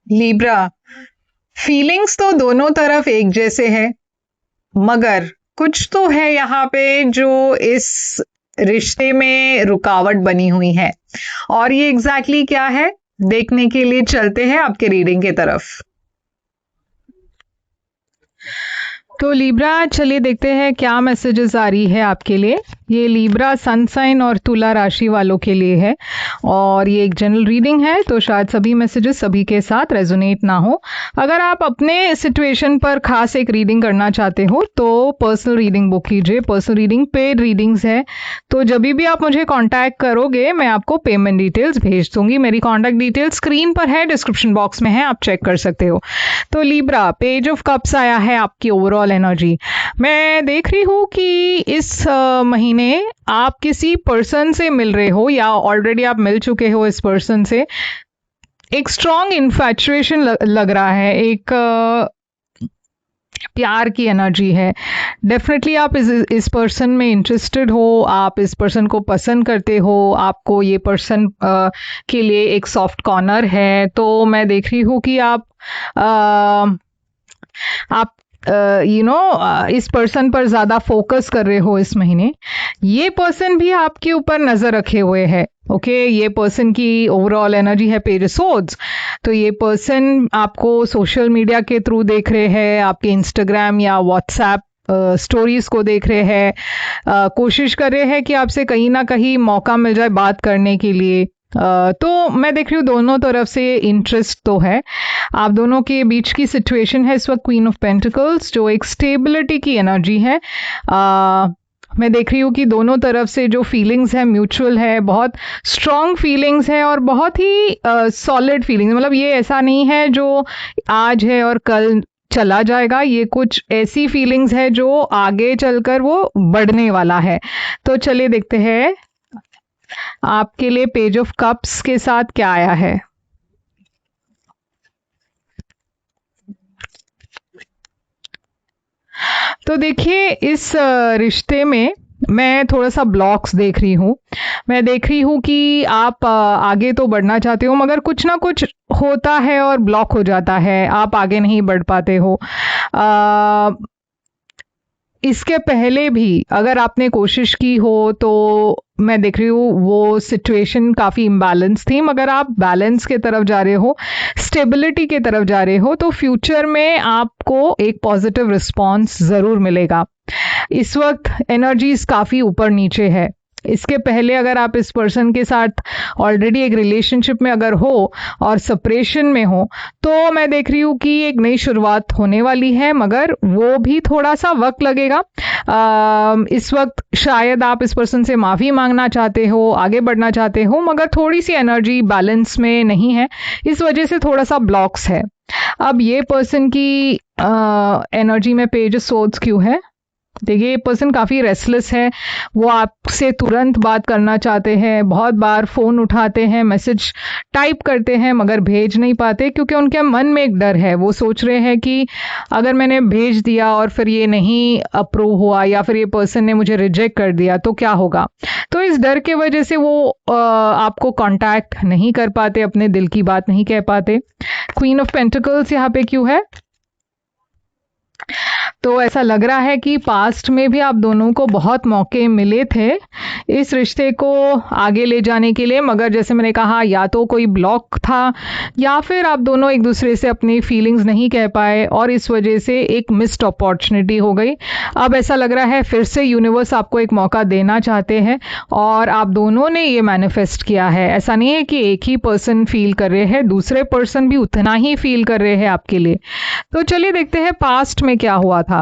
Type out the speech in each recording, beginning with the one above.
Libra, feelings तो दोनों तरफ एक जैसे है, मगर कुछ तो है यहाँ पे जो इस रिश्ते में रुकावट बनी हुई है। और ये एग्जैक्टली क्या है, देखने के लिए चलते हैं आपके रीडिंग की तरफ। तो लिब्रा, चलिए देखते हैं क्या मैसेजेस आ रही है आपके लिए। ये लिब्रा सन साइन और तुला राशि वालों के लिए है और ये एक जनरल रीडिंग है, तो शायद सभी मैसेजेस सभी के साथ रेजोनेट ना हो। अगर आप अपने सिचुएशन पर खास एक रीडिंग करना चाहते हो तो पर्सनल रीडिंग बुक कीजिए। पर्सनल रीडिंग पेड रीडिंग्स है, तो जब भी आप मुझे कांटेक्ट करोगे मैं आपको पेमेंट डिटेल्स भेज दूंगी। मेरी कांटेक्ट डिटेल्स स्क्रीन पर है, डिस्क्रिप्शन बॉक्स में है, आप चेक कर सकते हो। तो लिब्रा, पेज ऑफ कप्स आया है आपकी ओवरऑल एनर्जी। मैं देख रही हूँ कि इस महीने आप किसी पर्सन से मिल रहे हो या ऑलरेडी आप मिल चुके हो इस पर्सन से। एक स्ट्रॉन्ग इन्फैचुएशन लग रहा है, एक प्यार की एनर्जी है। डेफिनेटली आप इस पर्सन में इंटरेस्टेड हो, आप इस पर्सन को पसंद करते हो, आपको ये पर्सन के लिए एक सॉफ्ट कॉर्नर है। तो मैं देख रही हूँ कि आप इस पर्सन पर ज्यादा फोकस कर रहे हो इस महीने। ये पर्सन भी आपके ऊपर नजर रखे हुए है। ओके, ये पर्सन की ओवरऑल एनर्जी है पेज ऑफ सोर्ड्स। तो ये पर्सन आपको सोशल मीडिया के थ्रू देख रहे हैं, आपके इंस्टाग्राम या व्हाट्सएप स्टोरीज को देख रहे हैं, कोशिश कर रहे हैं कि आपसे कहीं ना कहीं मौका मिल जाए बात करने के लिए। तो मैं देख रही हूँ दोनों तरफ से इंटरेस्ट तो है। आप दोनों के बीच की सिचुएशन है इस वक्त क्वीन ऑफ पेंटिकल्स, जो एक स्टेबिलिटी की एनर्जी है। मैं देख रही हूँ कि दोनों तरफ से जो फीलिंग्स है म्यूचुअल है, बहुत स्ट्रॉन्ग फीलिंग्स है और बहुत ही सॉलिड फीलिंग्स। मतलब ये ऐसा नहीं है जो आज है और कल चला जाएगा, ये कुछ ऐसी फीलिंग्स है जो आगे चलकर वो बढ़ने वाला है। तो चलिए देखते हैं आपके लिए पेज ऑफ कप्स के साथ क्या आया है। तो देखिए, इस रिश्ते में मैं थोड़ा सा ब्लॉक्स देख रही हूँ। मैं देख रही हूँ कि आप आगे तो बढ़ना चाहते हो, मगर कुछ ना कुछ होता है और ब्लॉक हो जाता है, आप आगे नहीं बढ़ पाते हो। इसके पहले भी अगर आपने कोशिश की हो तो मैं देख रही हूँ वो सिचुएशन काफ़ी इम्बैलेंस थी, मगर आप बैलेंस के तरफ जा रहे हो, स्टेबिलिटी के तरफ जा रहे हो, तो फ्यूचर में आपको एक पॉजिटिव रिस्पॉन्स ज़रूर मिलेगा। इस वक्त एनर्जीज काफ़ी ऊपर नीचे है। इसके पहले अगर आप इस पर्सन के साथ ऑलरेडी एक रिलेशनशिप में अगर हो और सेपरेशन में हो, तो मैं देख रही हूँ कि एक नई शुरुआत होने वाली है, मगर वो भी थोड़ा सा वक्त लगेगा। इस वक्त शायद आप इस पर्सन से माफ़ी मांगना चाहते हो, आगे बढ़ना चाहते हो, मगर थोड़ी सी एनर्जी बैलेंस में नहीं है, इस वजह से थोड़ा सा ब्लॉक्स है। अब ये पर्सन की एनर्जी में पेज ऑफ सोर्ड्स क्यों है? देखिए, ये पर्सन काफ़ी रेस्टलेस है, वो आपसे तुरंत बात करना चाहते हैं, बहुत बार फ़ोन उठाते हैं, मैसेज टाइप करते हैं, मगर भेज नहीं पाते क्योंकि उनके मन में एक डर है। वो सोच रहे हैं कि अगर मैंने भेज दिया और फिर ये नहीं अप्रूव हुआ या फिर ये पर्सन ने मुझे रिजेक्ट कर दिया तो क्या होगा। तो इस डर के वजह से वो आपको कांटेक्ट नहीं कर पाते, अपने दिल की बात नहीं कह पाते। क्वीन ऑफ पेंटिकल्स यहाँ पे क्यों है? तो ऐसा लग रहा है कि पास्ट में भी आप दोनों को बहुत मौके मिले थे इस रिश्ते को आगे ले जाने के लिए, मगर जैसे मैंने कहा, या तो कोई ब्लॉक था या फिर आप दोनों एक दूसरे से अपनी फीलिंग्स नहीं कह पाए और इस वजह से एक मिस्ड अपॉर्चुनिटी हो गई। अब ऐसा लग रहा है फिर से यूनिवर्स आपको एक मौका देना चाहते हैं और आप दोनों ने ये मैनिफेस्ट किया है। ऐसा नहीं है कि एक ही पर्सन फील कर रहे हैं, दूसरे पर्सन भी उतना ही फील कर रहे हैं आपके लिए। तो चलिए देखते हैं पास्ट में क्या हुआ था।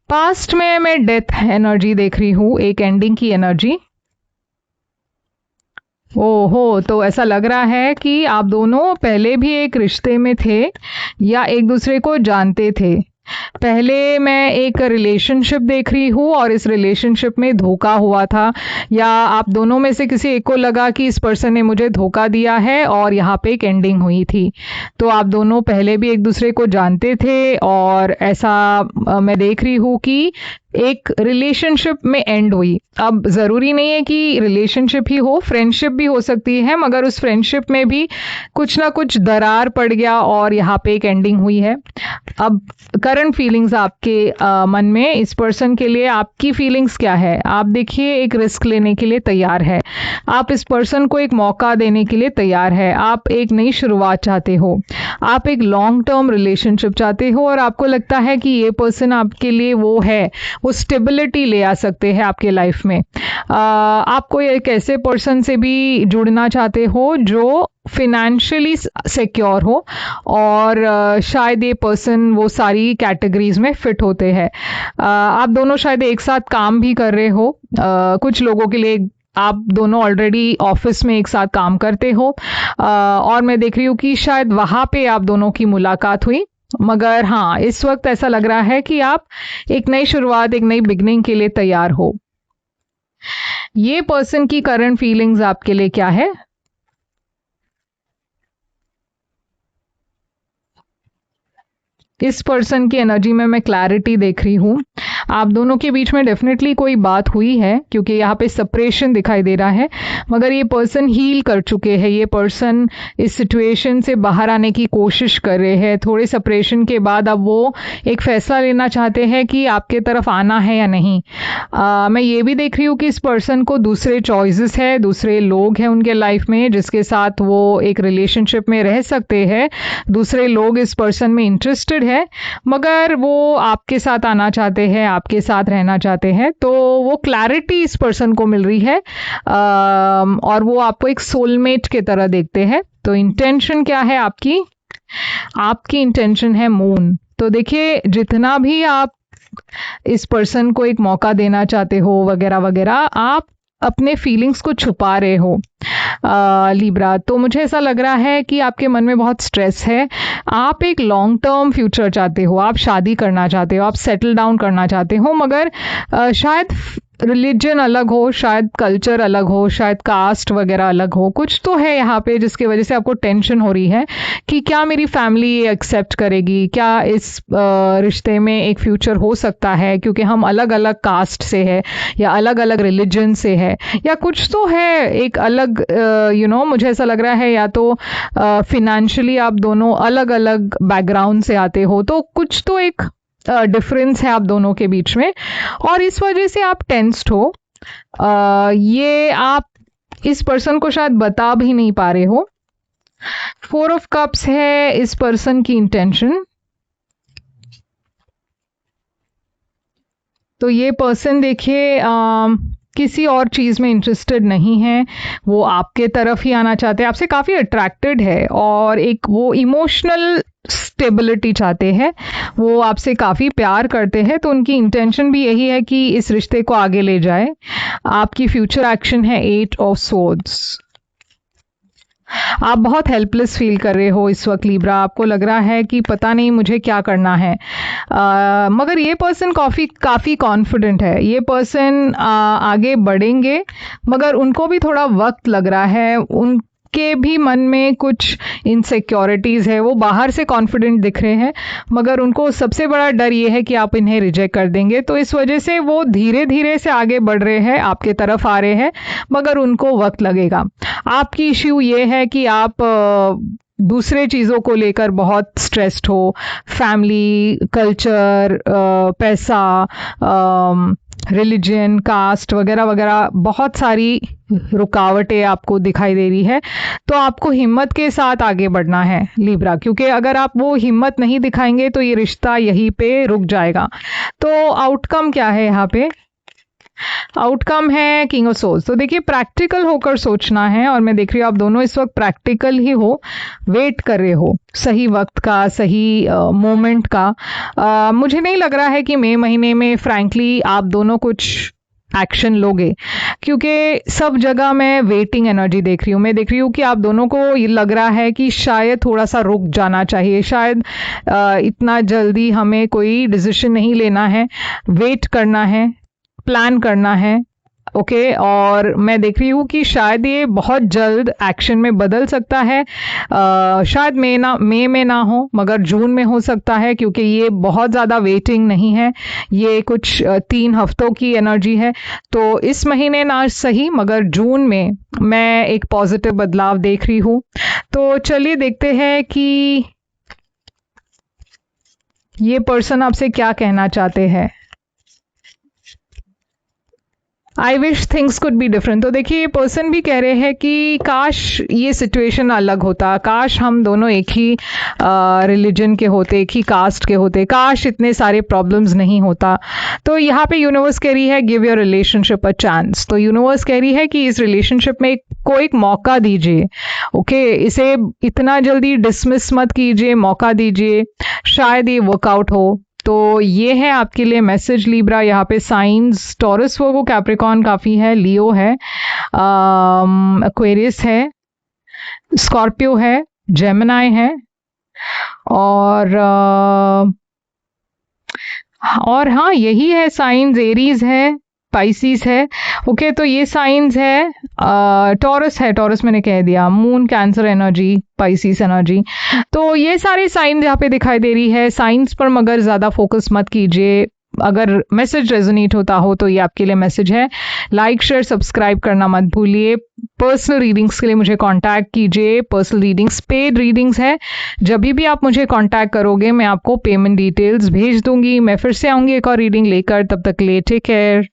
पास्ट में मैं डेथ एनर्जी देख रही हूँ, एक एंडिंग की एनर्जी। ओहो, तो ऐसा लग रहा है कि आप दोनों पहले भी एक रिश्ते में थे या एक दूसरे को जानते थे। पहले मैं एक रिलेशनशिप देख रही हूँ और इस रिलेशनशिप में धोखा हुआ था, या आप दोनों में से किसी एक को लगा कि इस पर्सन ने मुझे धोखा दिया है और यहाँ पे एक एंडिंग हुई थी। तो आप दोनों पहले भी एक दूसरे को जानते थे और ऐसा मैं देख रही हूँ कि एक रिलेशनशिप में एंड हुई। अब ज़रूरी नहीं है कि रिलेशनशिप ही हो, फ्रेंडशिप भी हो सकती है, मगर उस फ्रेंडशिप में भी कुछ ना कुछ दरार पड़ गया और यहाँ पे एक एंडिंग हुई है। अब करंट फीलिंग्स आपके मन में इस पर्सन के लिए आपकी फीलिंग्स क्या है? आप देखिए, एक रिस्क लेने के लिए तैयार है, आप इस पर्सन को एक मौका देने के लिए तैयार है, आप एक नई शुरुआत चाहते हो, आप एक लॉन्ग टर्म रिलेशनशिप चाहते हो और आपको लगता है कि ये पर्सन आपके लिए वो है, वो स्टेबिलिटी ले आ सकते हैं आपके लाइफ में। आपको एक ऐसे पर्सन से भी जुड़ना चाहते हो जो फिनेंशियली सिक्योर हो और शायद ये पर्सन वो सारी कैटेगरीज में फिट होते हैं। आप दोनों शायद एक साथ काम भी कर रहे हो, कुछ लोगों के लिए आप दोनों ऑलरेडी ऑफिस में एक साथ काम करते हो, और मैं देख रही हूँ कि शायद वहाँ पे आप दोनों की मुलाकात हुई। मगर हाँ, इस वक्त ऐसा लग रहा है कि आप एक नई शुरुआत, एक नई बिगनिंग के लिए तैयार हो। ये पर्सन की करंट फीलिंग्स आपके लिए क्या है? इस पर्सन की एनर्जी में मैं क्लैरिटी देख रही हूँ। आप दोनों के बीच में डेफिनेटली कोई बात हुई है, क्योंकि यहाँ पे सेपरेशन दिखाई दे रहा है, मगर ये पर्सन हील कर चुके हैं। ये पर्सन इस सिचुएशन से बाहर आने की कोशिश कर रहे हैं। थोड़े सेपरेशन के बाद अब वो एक फैसला लेना चाहते हैं कि आपके तरफ आना है या नहीं। मैं ये भी देख रही हूँ कि इस पर्सन को दूसरे चॉइसेस है, दूसरे लोग हैं उनके लाइफ में जिसके साथ वो एक रिलेशनशिप में रह सकते हैं। दूसरे लोग इस पर्सन में इंटरेस्टेड है, मगर वो आपके साथ आना चाहते हैं, आपके साथ रहना चाहते हैं। तो वो क्लैरिटी इस पर्सन को मिल रही है, और वो आपको एक सोलमेट के तरह देखते हैं। तो इंटेंशन क्या है आपकी? आपकी इंटेंशन है मून। तो देखिए, जितना भी आप इस पर्सन को एक मौका देना चाहते हो वगैरह वगैरह, आप अपने फीलिंग्स को छुपा रहे हो लिब्रा। तो मुझे ऐसा लग रहा है कि आपके मन में बहुत स्ट्रेस है। आप एक लॉन्ग टर्म फ्यूचर चाहते हो, आप शादी करना चाहते हो, आप सेटल डाउन करना चाहते हो, मगर शायद रिलीजन अलग हो, शायद कल्चर अलग हो, शायद कास्ट वगैरह अलग हो। कुछ तो है यहाँ पे जिसकी वजह से आपको टेंशन हो रही है कि क्या मेरी फैमिली ये एक्सेप्ट करेगी, क्या इस रिश्ते में एक फ्यूचर हो सकता है, क्योंकि हम अलग अलग कास्ट से है या अलग अलग रिलीजन से है, या कुछ तो है एक अलग मुझे ऐसा लग रहा है, या तो फिनेंशियली आप दोनों अलग अलग बैकग्राउंड से आते हो, तो कुछ तो एक डिफरेंस है आप दोनों के बीच में, और इस वजह से आप टेंस्ड हो। ये आप इस पर्सन को शायद बता भी नहीं पा रहे हो। 4 ऑफ कप्स है इस पर्सन की इंटेंशन। तो ये पर्सन देखिए किसी और चीज़ में इंटरेस्टेड नहीं है, वो आपके तरफ ही आना चाहते हैं, आपसे काफ़ी अट्रैक्टेड है और एक वो इमोशनल स्टेबिलिटी चाहते हैं, वो आपसे काफ़ी प्यार करते हैं। तो उनकी इंटेंशन भी यही है कि इस रिश्ते को आगे ले जाए। आपकी फ्यूचर एक्शन है 8 ऑफ स्वॉर्ड्स। आप बहुत हेल्पलेस फील कर रहे हो इस वक्त लिब्रा। आपको लग रहा है कि पता नहीं मुझे क्या करना है, मगर ये पर्सन काफ़ी कॉन्फिडेंट है। ये पर्सन आगे बढ़ेंगे, मगर उनको भी थोड़ा वक्त लग रहा है। उनके भी मन में कुछ इनसिक्योरिटीज़ है। वो बाहर से कॉन्फिडेंट दिख रहे हैं, मगर उनको सबसे बड़ा डर ये है कि आप इन्हें रिजेक्ट कर देंगे। तो इस वजह से वो धीरे धीरे से आगे बढ़ रहे हैं, आपके तरफ आ रहे हैं, मगर उनको वक्त लगेगा। आपकी इश्यू ये है कि आप दूसरे चीज़ों को लेकर बहुत स्ट्रेस्ड हो, फैमिली, कल्चर, पैसा, रिलीजन, कास्ट वगैरह वगैरह, बहुत सारी रुकावटें आपको दिखाई दे रही है। तो आपको हिम्मत के साथ आगे बढ़ना है लिब्रा, क्योंकि अगर आप वो हिम्मत नहीं दिखाएंगे तो ये रिश्ता यहीं पे रुक जाएगा। तो आउटकम क्या है यहाँ पे? आउटकम है किंग ऑफ सोल्स। तो देखिए, प्रैक्टिकल होकर सोचना है, और मैं देख रही हूँ आप दोनों इस वक्त प्रैक्टिकल ही हो, वेट कर रहे हो सही वक्त का, सही मोमेंट का। मुझे नहीं लग रहा है कि मई महीने में फ्रैंकली आप दोनों कुछ एक्शन लोगे, क्योंकि सब जगह मैं वेटिंग एनर्जी देख रही हूँ। मैं देख रही हूँ कि आप दोनों को ये लग रहा है कि शायद थोड़ा सा रुक जाना चाहिए, शायद इतना जल्दी हमें कोई डिसीजन नहीं लेना है, वेट करना है, प्लान करना है, ओके और मैं देख रही हूँ कि शायद ये बहुत जल्द एक्शन में बदल सकता है। शायद मई में ना हो मगर जून में हो सकता है, क्योंकि ये बहुत ज़्यादा वेटिंग नहीं है, ये कुछ 3 हफ्तों की एनर्जी है। तो इस महीने ना सही मगर जून में मैं एक पॉजिटिव बदलाव देख रही हूँ। तो चलिए देखते हैं कि ये पर्सन आपसे क्या कहना चाहते हैं। I wish things could be different. तो देखिए ये पर्सन भी कह रहे हैं कि काश ये सिचुएशन अलग होता, काश हम दोनों एक ही रिलीजन के होते, एक ही कास्ट के होते, काश इतने सारे प्रॉब्लम्स नहीं होता। तो यहाँ पे यूनिवर्स कह रही है give your relationship a chance. तो यूनिवर्स कह रही है कि इस रिलेशनशिप में को एक मौका दीजिए। ओके इसे इतना जल्दी डिसमिस मत कीजिए, मौका दीजिए, शायद ये वर्कआउट हो। तो ये है आपके लिए मैसेज लिब्रा। यहाँ पे साइंस टॉरस, वर्गो, कैप्रिकॉर्न काफ़ी है, लियो है, एक्वेरियस है, स्कॉर्पियो है, जेमिनाई है और हाँ यही है साइंस, एरीज है, पाइसिस है। ओके तो ये साइंस है, टॉरस है, टॉरस मैंने कह दिया, moon cancer energy, Pisces energy. तो ये सारे साइंस यहाँ पे दिखाई दे रही है। साइंस पर मगर ज़्यादा फोकस मत कीजिए। अगर मैसेज रेजोनेट होता हो तो ये आपके लिए मैसेज है। लाइक शेयर सब्सक्राइब करना मत भूलिए। पर्सनल रीडिंग्स के लिए मुझे कांटेक्ट कीजिए। पर्सनल रीडिंग्स पेड रीडिंग्स है, जब भी आप मुझे कांटेक्ट करोगे मैं आपको पेमेंट डिटेल्स भेज दूंगी। मैं फिर से आऊंगी एक और रीडिंग लेकर, तब तक ले टेक केयर।